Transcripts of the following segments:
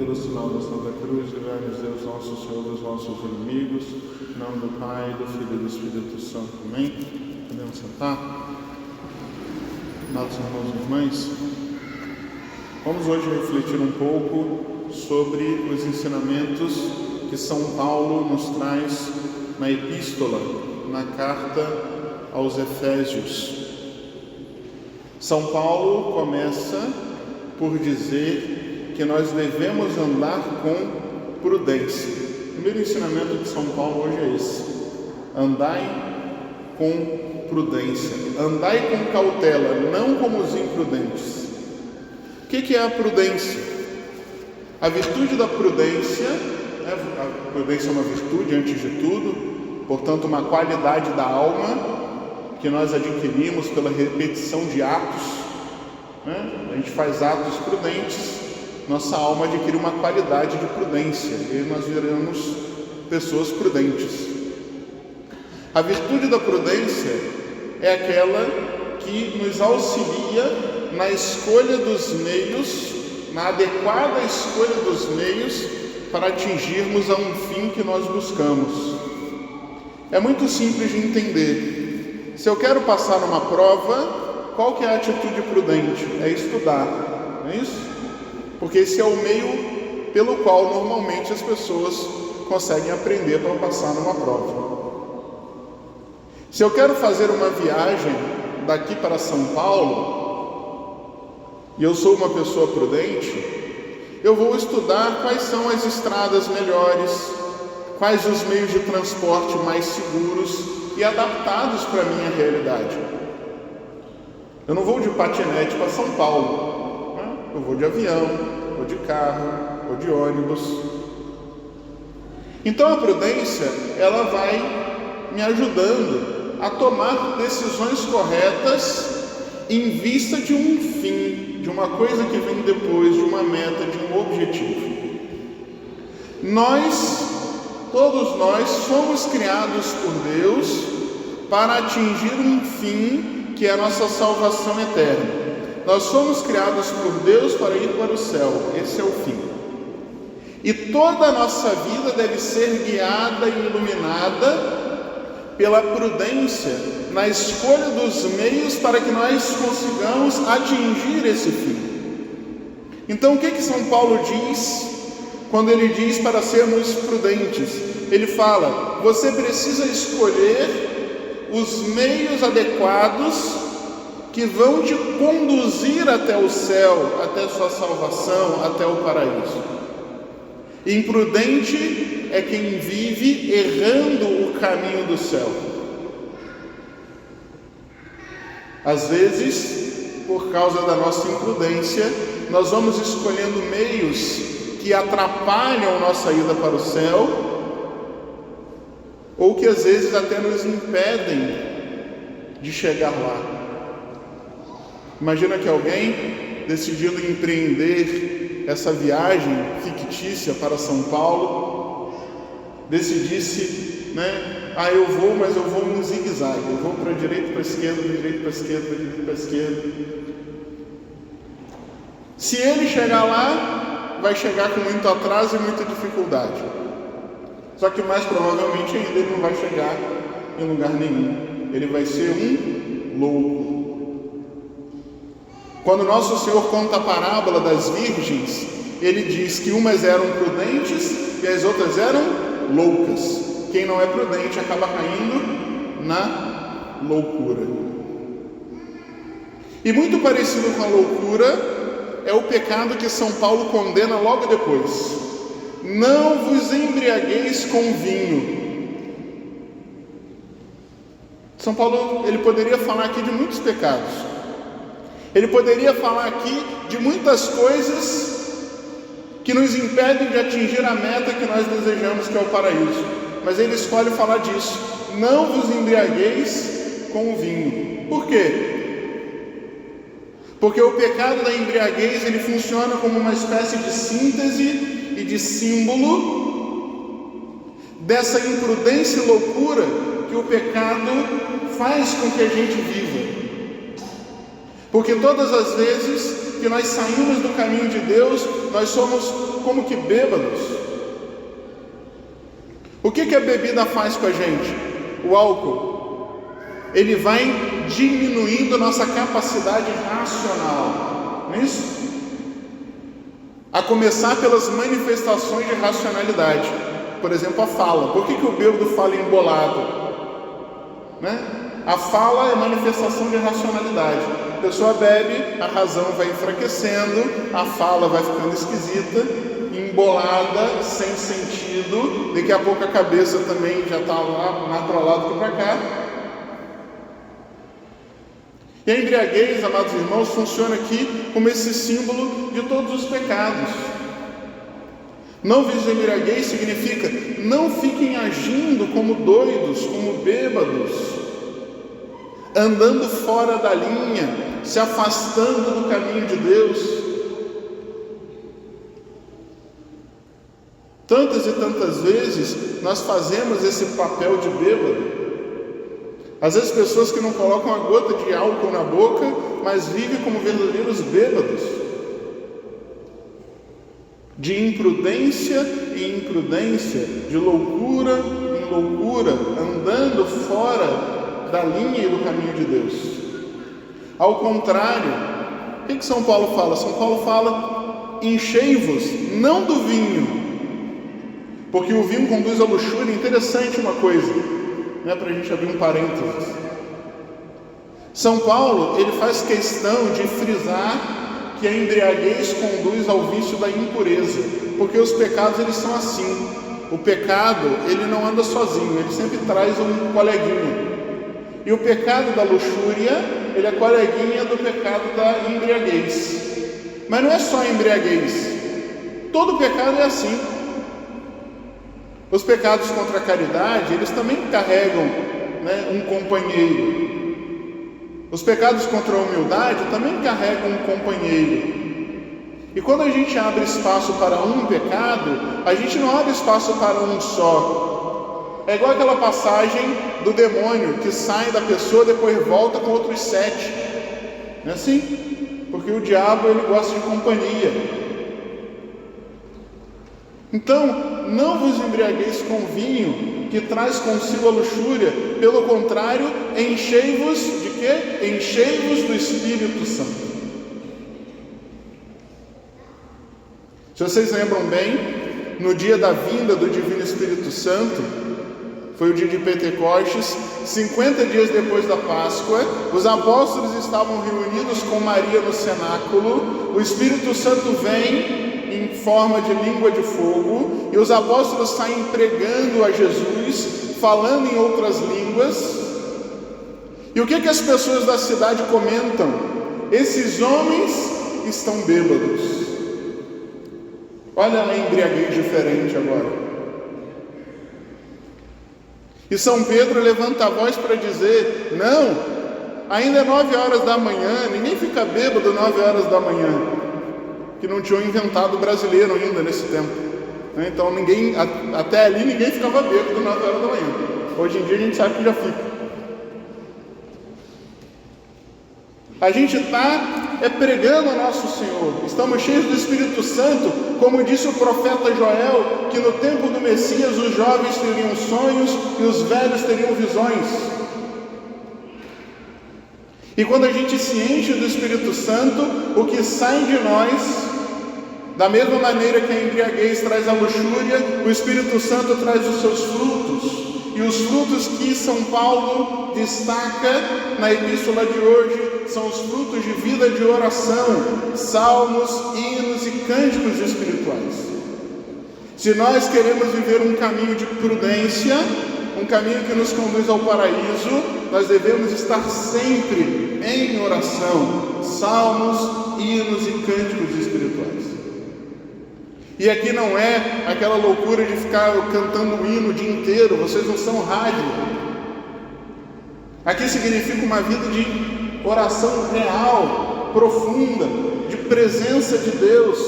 Pelo sinal da Santa Cruz, livrai-nos Deus nosso Senhor dos nossos inimigos. Em nome do Pai, do Filho e do Espírito Santo. Amém? Podemos sentar? Amados irmãos e irmãs, vamos hoje refletir um pouco sobre os ensinamentos que São Paulo nos traz na epístola, na carta aos Efésios. São Paulo começa por dizer que nós devemos andar com prudência. O primeiro ensinamento de São Paulo hoje é esse: andai com prudência, andai com cautela, não como os imprudentes. O que é a prudência? A virtude da prudência, a prudência é uma virtude antes de tudo, portanto uma qualidade da alma que nós adquirimos pela repetição de atos, A gente faz atos prudentes, nossa alma adquire uma qualidade de prudência e nós viramos pessoas prudentes. A virtude da prudência é aquela que nos auxilia na escolha dos meios, na adequada escolha dos meios para atingirmos a um fim que nós buscamos. É muito simples de entender. Se eu quero passar numa prova, qual que é a atitude prudente? É estudar, não é isso? Porque esse é o meio pelo qual normalmente as pessoas conseguem aprender para passar numa prova. Se eu quero fazer uma viagem daqui para São Paulo, e eu sou uma pessoa prudente, eu vou estudar quais são as estradas melhores, quais os meios de transporte mais seguros e adaptados para a minha realidade. Eu não vou de patinete para São Paulo, eu vou de avião, ou de carro, ou de ônibus. Então a prudência, ela vai me ajudando a tomar decisões corretas em vista de um fim, de uma coisa que vem depois, de uma meta, de um objetivo. Todos nós somos criados por Deus para atingir um fim que é a nossa salvação eterna. Nós somos criados por Deus para ir para o céu, esse é o fim. E toda a nossa vida deve ser guiada e iluminada pela prudência na escolha dos meios para que nós consigamos atingir esse fim. Então o que São Paulo diz quando ele diz para sermos prudentes? Ele fala: você precisa escolher os meios adequados que vão te conduzir até o céu, até a sua salvação, até o paraíso. Imprudente é quem vive errando o caminho do céu. Às vezes, por causa da nossa imprudência, nós vamos escolhendo meios que atrapalham nossa ida para o céu, ou que às vezes até nos impedem de chegar lá. Imagina que alguém, decidindo empreender essa viagem fictícia para São Paulo, decidisse, eu vou, mas eu vou em zigue-zague, eu vou para a direita, para a esquerda, para a direita, para a esquerda, para a direita, para a esquerda. Se ele chegar lá, vai chegar com muito atraso e muita dificuldade. Só que mais provavelmente ainda ele não vai chegar em lugar nenhum. Ele vai ser um louco. Quando nosso Senhor conta a parábola das virgens, ele diz que umas eram prudentes e as outras eram loucas. Quem não é prudente acaba caindo na loucura. E muito parecido com a loucura é o pecado que São Paulo condena logo depois. Não vos embriagueis com vinho. São Paulo, ele poderia falar aqui de muitos pecados. Ele poderia falar aqui de muitas coisas que nos impedem de atingir a meta que nós desejamos, que é o paraíso. Mas ele escolhe falar disso. Não vos embriagueis com o vinho. Por quê? Porque o pecado da embriaguez, ele funciona como uma espécie de síntese e de símbolo dessa imprudência e loucura que o pecado faz com que a gente viva. Porque todas as vezes que nós saímos do caminho de Deus, nós somos como que bêbados. O que a bebida faz com a gente? O álcool. Ele vai diminuindo a nossa capacidade racional, não é isso? A começar pelas manifestações de racionalidade. Por exemplo, a fala. Por que o bêbado fala embolado? Né? A fala é manifestação de racionalidade. A pessoa bebe, a razão vai enfraquecendo, a fala vai ficando esquisita, embolada, sem sentido. Daqui a pouco a cabeça também já está lá, mais para lá do que para cá. E a embriaguez, amados irmãos, funciona aqui como esse símbolo de todos os pecados. Não vos embriagueis significa não fiquem agindo como doidos, como bêbados, andando fora da linha, se afastando do caminho de Deus. Tantas e tantas vezes nós fazemos esse papel de bêbado. Às vezes pessoas que não colocam a gota de álcool na boca, mas vivem como verdadeiros bêbados. De imprudência em imprudência, de loucura em loucura, andando fora da linha e do caminho de Deus. Ao contrário, o que São Paulo fala? São Paulo fala: enchei-vos, não do vinho, porque o vinho conduz à luxúria. Interessante uma coisa, né, para a gente abrir um parênteses. São Paulo, ele faz questão de frisar que a embriaguez conduz ao vício da impureza, porque os pecados eles são assim. O pecado, ele não anda sozinho, ele sempre traz um coleguinha. E o pecado da luxúria, ele é coleguinha do pecado da embriaguez. Mas não é só a embriaguez, todo pecado é assim. Os pecados contra a caridade, eles também carregam, né, um companheiro. Os pecados contra a humildade também carregam um companheiro. E quando a gente abre espaço para um pecado, a gente não abre espaço para um só. É igual aquela passagem do demônio que sai da pessoa, depois volta com outros 7. Não é assim? Porque o diabo, ele gosta de companhia. Então, não vos embriagueis com vinho, que traz consigo a luxúria. Pelo contrário, enchei-vos de quê? Enchei-vos do Espírito Santo. Se vocês lembram bem, no dia da vinda do Divino Espírito Santo, foi o dia de Pentecostes, 50 dias depois da Páscoa, os apóstolos estavam reunidos com Maria no cenáculo. O Espírito Santo vem em forma de língua de fogo, e os apóstolos saem pregando a Jesus, falando em outras línguas. E o que as pessoas da cidade comentam? Esses homens estão bêbados. Olha a embriaguez diferente agora. E São Pedro levanta a voz para dizer: não, ainda é 9 horas da manhã, ninguém fica bêbado 9 horas da manhã. Que não tinham inventado o brasileiro ainda nesse tempo. Então até ali ninguém ficava bêbado 9 horas da manhã. Hoje em dia a gente sabe que já fica. A gente está pregando ao nosso Senhor. Estamos cheios do Espírito Santo, como disse o profeta Joel, que no tempo do Messias os jovens teriam sonhos e os velhos teriam visões. E quando a gente se enche do Espírito Santo, o que sai de nós, da mesma maneira que a embriaguez traz a luxúria, o Espírito Santo traz os seus frutos. E os frutos que São Paulo destaca na epístola de hoje são os frutos de vida de oração, salmos, hinos e cânticos espirituais. Se nós queremos viver um caminho de prudência, um caminho que nos conduz ao paraíso, nós devemos estar sempre em oração, salmos, hinos e cânticos espirituais. E aqui não é aquela loucura de ficar cantando o hino o dia inteiro, vocês não são rádio. Aqui significa uma vida de oração real, profunda, de presença de Deus,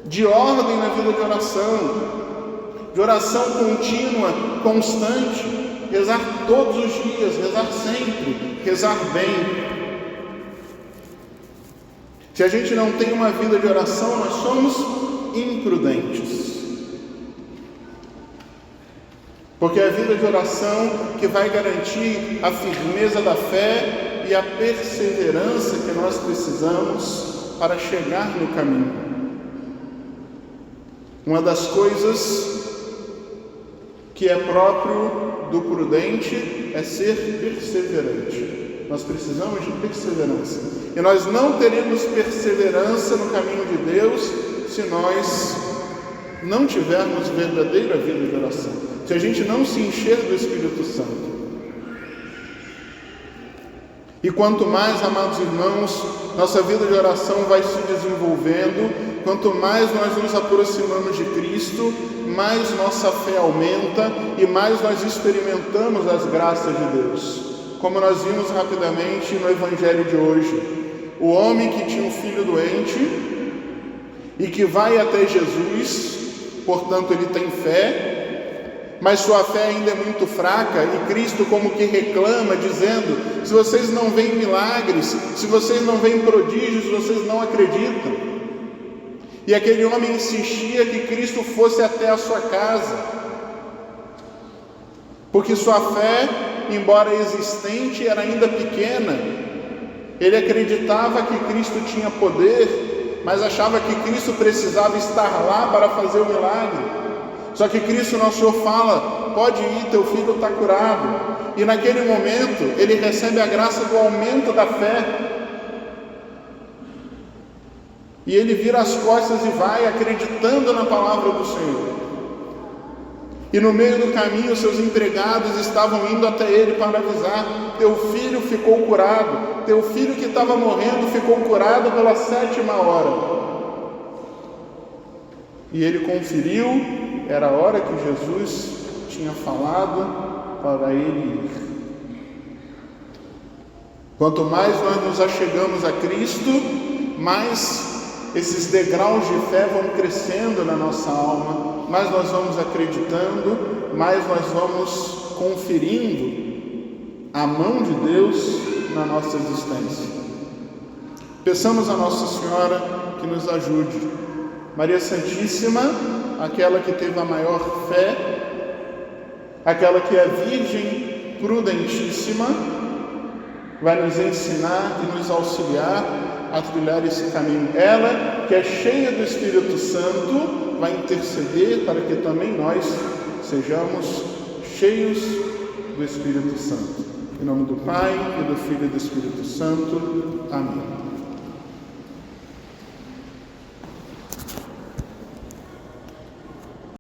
de ordem na vida de oração contínua, constante, rezar todos os dias, rezar sempre, rezar bem. Se a gente não tem uma vida de oração, nós somos imprudentes. Porque é a vida de oração que vai garantir a firmeza da fé e a perseverança que nós precisamos para chegar no caminho. Uma das coisas que é próprio do prudente é ser perseverante. Nós precisamos de perseverança. E nós não teremos perseverança no caminho de Deus se nós não tivermos verdadeira vida de oração. Se a gente não se encher do Espírito Santo. E quanto mais, amados irmãos, nossa vida de oração vai se desenvolvendo, quanto mais nós nos aproximamos de Cristo, mais nossa fé aumenta e mais nós experimentamos as graças de Deus. Como nós vimos rapidamente no Evangelho de hoje, o homem que tinha um filho doente e que vai até Jesus, portanto ele tem fé, mas sua fé ainda é muito fraca, e Cristo como que reclama, dizendo: se vocês não veem milagres, se vocês não veem prodígios, vocês não acreditam. E aquele homem insistia que Cristo fosse até a sua casa, porque sua fé, embora existente, era ainda pequena. Ele acreditava que Cristo tinha poder, mas achava que Cristo precisava estar lá para fazer o milagre. Só que Cristo, nosso Senhor, fala: pode ir, teu filho está curado. E naquele momento, ele recebe a graça do aumento da fé. E ele vira as costas e vai, acreditando na palavra do Senhor. E no meio do caminho, seus empregados estavam indo até ele para avisar: teu filho ficou curado. Teu filho que estava morrendo ficou curado pela 7ª hora. E ele conferiu. Era a hora que Jesus tinha falado para ele ir. Quanto mais nós nos achegamos a Cristo, mais esses degraus de fé vão crescendo na nossa alma, mais nós vamos acreditando, mais nós vamos conferindo a mão de Deus na nossa existência. Peçamos a Nossa Senhora que nos ajude. Maria Santíssima, aquela que teve a maior fé, aquela que é virgem prudentíssima, vai nos ensinar e nos auxiliar a trilhar esse caminho. Ela, que é cheia do Espírito Santo, vai interceder para que também nós sejamos cheios do Espírito Santo. Em nome do Pai, e do Filho e do Espírito Santo. Amém.